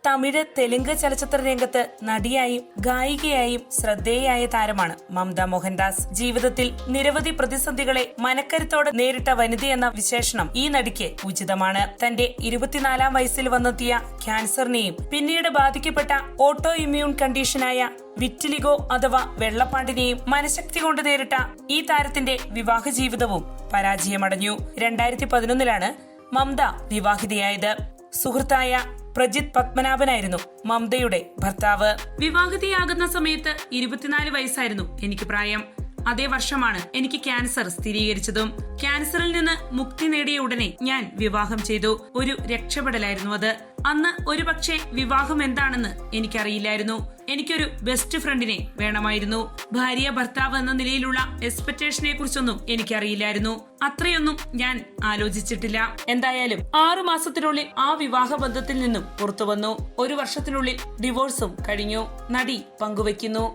തമിഴ്, തെലുങ്ക് ചലച്ചിത്ര രംഗത്ത് നടിയായും ഗായികയായും ശ്രദ്ധേയയായ താരമാണ് മമത മോഹൻദാസ്. ജീവിതത്തിൽ നിരവധി പ്രതിസന്ധികളെ മനക്കരുത്തോടെ നേരിട്ട വനിതയെന്ന വിശേഷണം ഈ നടിക്ക് ഉചിതമാണ്. തന്റെ 24-ാം വയസ്സിൽ വന്നെത്തിയ ക്യാൻസറിനെയും പിന്നീട് ബാധിക്കപ്പെട്ട ഓട്ടോ ഇമ്മ്യൂൺ കണ്ടീഷനായ വിറ്റിലിഗോ അഥവാ വെള്ളപ്പാണ്ടിനെയും മനഃശക്തി കൊണ്ട് നേരിട്ട ഈ താരത്തിന്റെ വിവാഹ ജീവിതവും പരാജയമടഞ്ഞു. 2011-ലാണ് മമത വിവാഹിതയായത്. സുഹൃത്തായ പ്രജിത് പത്മനാഭനായിരുന്നു മമതയുടെ ഭർത്താവ്. വിവാഹിതയാകുന്ന സമയത്ത് 24 വയസ്സായിരുന്നു എനിക്ക് പ്രായം. അതേ വർഷമാണ് എനിക്ക് ക്യാൻസർ സ്ഥിരീകരിച്ചതും. ക്യാൻസറിൽ നിന്ന് മുക്തി നേടിയ ഉടനെ ഞാൻ വിവാഹം ചെയ്തു. ഒരു രക്ഷപ്പെടലായിരുന്നു അത്. അന്ന് ഒരുപക്ഷെ വിവാഹം എന്താണെന്ന് എനിക്കറിയില്ലായിരുന്നു. എനിക്കൊരു ബെസ്റ്റ് ഫ്രണ്ടിനെ വേണമായിരുന്നു. ഭാര്യ ഭർത്താവ് എന്ന നിലയിലുള്ള എക്സ്പെക്ടേഷനെ കുറിച്ചൊന്നും എനിക്കറിയില്ലായിരുന്നു. അത്രയൊന്നും ഞാൻ ആലോചിച്ചിട്ടില്ല. എന്തായാലും 6 മാസത്തിനുള്ളിൽ ആ വിവാഹ ബന്ധത്തിൽ നിന്നും പുറത്തു വന്നു. 1 വർഷത്തിനുള്ളിൽ ഡിവോഴ്സും കഴിഞ്ഞു. നടി പങ്കുവയ്ക്കുന്നു.